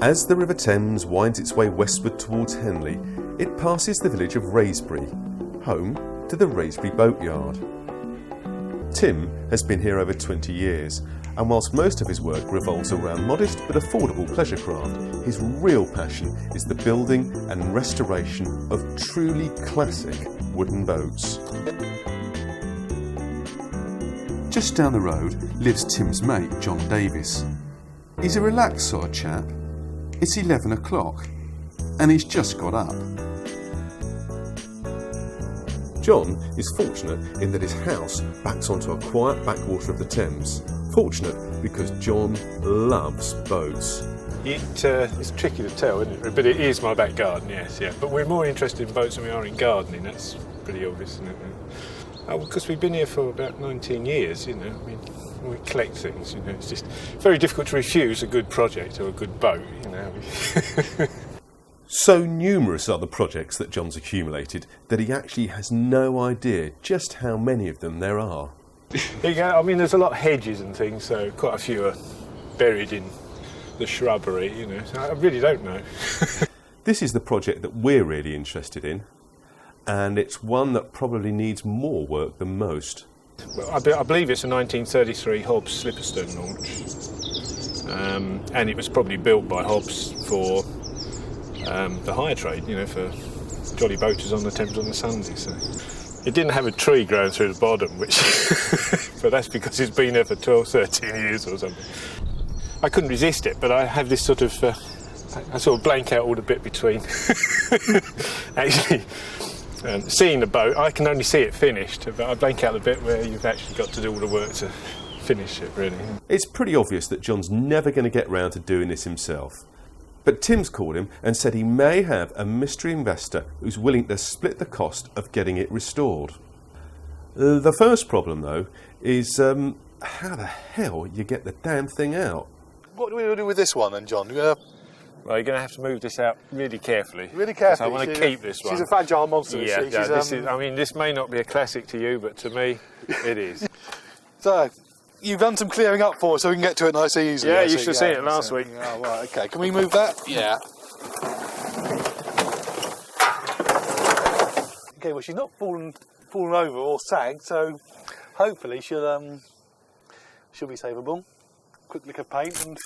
As the River Thames winds its way westward towards Henley, it passes the village of Wraysbury, home to the Wraysbury Boatyard. Tim has been here over 20 years, and whilst most of his work revolves around modest but affordable pleasure craft, his real passion is the building and restoration of truly classic wooden boats. Just down the road lives Tim's mate, John Davis. He's a relaxed sort of chap. It's 11 o'clock and he's just got up. John is fortunate in that his house backs onto a quiet backwater of the Thames. Fortunate because John loves boats. It's tricky to tell, isn't it? But it is my back garden, yes, yeah. But we're more interested in boats than we are in gardening. That's pretty obvious, isn't it? Because we've been here for about 19 years, you know. I mean, we collect things, you know. It's just very difficult to refuse a good project or a good boat, you know. So numerous are the projects that John's accumulated that he actually has no idea just how many of them there are. Yeah, I mean, there's a lot of hedges and things, so quite a few are buried in the shrubbery, you know. So I really don't know. This is the project that we're really interested in, and it's one that probably needs more work than most. Well, I believe it's a 1933 Hobbs Slipperstone launch, and it was probably built by Hobbs for the hire trade, you know, for jolly boaters on the Thames on the Sunday. So it didn't have a tree growing through the bottom, which, but that's because it's been there for 12, 13 years or something. I couldn't resist it, but I have this sort of, I sort of blank out all the bit between. Actually, seeing the boat, I can only see it finished, but I blank out the bit where you've actually got to do all the work to finish it, really. It's pretty obvious that John's never going to get round to doing this himself. But Tim's called him and said he may have a mystery investor who's willing to split the cost of getting it restored. The first problem, though, is how the hell you get the damn thing out. What do we do with this one then, John? Well, you're going to have to move this out really carefully. Really carefully? I want to keep this one. She's a fragile monster, yeah, isn't she? Yeah, this is, I mean, this may not be a classic to you, but to me, it is. So, you've done some clearing up for us so we can get to it nice and easily. Yeah, you should have seen it last week. Oh, right, okay. Can we move that? Yeah. Okay, well, she's not fallen over or sagged, so hopefully she'll be savable. Quick lick of paint and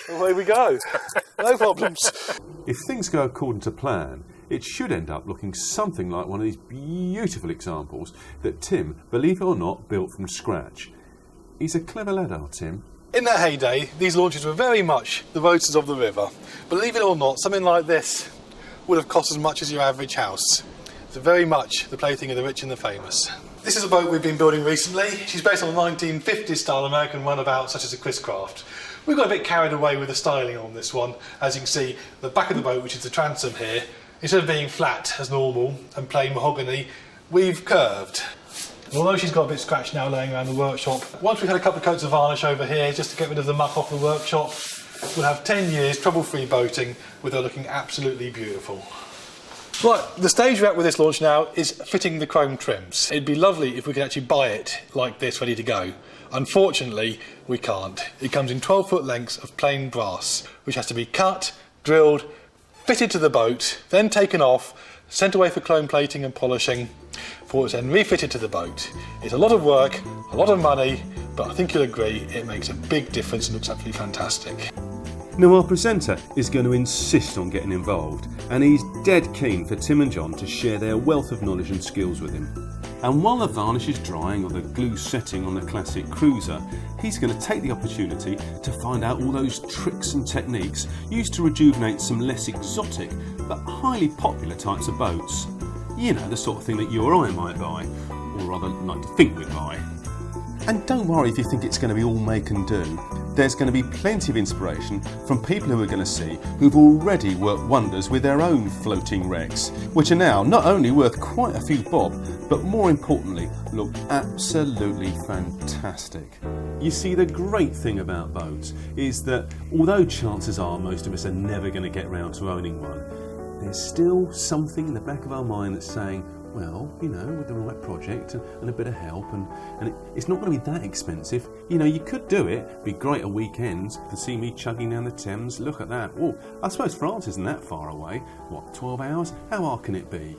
away we go. No problems. If things go according to plan, it should end up looking something like one of these beautiful examples that Tim, believe it or not, built from scratch. He's a clever lad, our Tim. In that heyday, these launches were very much the voters of the river. Believe it or not, something like this would have cost as much as your average house. It's very much the plaything of the rich and the famous. This is a boat we've been building recently. She's based on a 1950s style American runabout such as a Chris Craft. We got a bit carried away with the styling on this one. As you can see, the back of the boat, which is the transom here, instead of being flat as normal and plain mahogany, we've curved. And although she's got a bit scratched now laying around the workshop, once we've had a couple of coats of varnish over here just to get rid of the muck off the workshop, we'll have 10 years trouble-free boating with her looking absolutely beautiful. Right, the stage we're at with this launch now is fitting the chrome trims. It'd be lovely if we could actually buy it like this, ready to go. Unfortunately, we can't. It comes in 12-foot lengths of plain brass, which has to be cut, drilled, fitted to the boat, then taken off, sent away for chrome plating and polishing, before it's then refitted to the boat. It's a lot of work, a lot of money, but I think you'll agree it makes a big difference and looks absolutely fantastic. Now, our presenter is going to insist on getting involved, and he's dead keen for Tim and John to share their wealth of knowledge and skills with him. And while the varnish is drying or the glue setting on the classic cruiser, he's going to take the opportunity to find out all those tricks and techniques used to rejuvenate some less exotic but highly popular types of boats. You know, the sort of thing that you or I might buy, or rather like to think we'd buy. And don't worry if you think it's going to be all make and do. There's going to be plenty of inspiration from people who are going to see who've already worked wonders with their own floating wrecks, which are now not only worth quite a few bob, but more importantly, look absolutely fantastic. You see, the great thing about boats is that although chances are most of us are never going to get round to owning one, there's still something in the back of our mind that's saying, well, you know, with the right project and a bit of help, and it's not going to be that expensive. You know, you could do it. It'd be great at weekends to see me chugging down the Thames. Look at that. Oh, I suppose France isn't that far away. What, 12 hours? How hard can it be?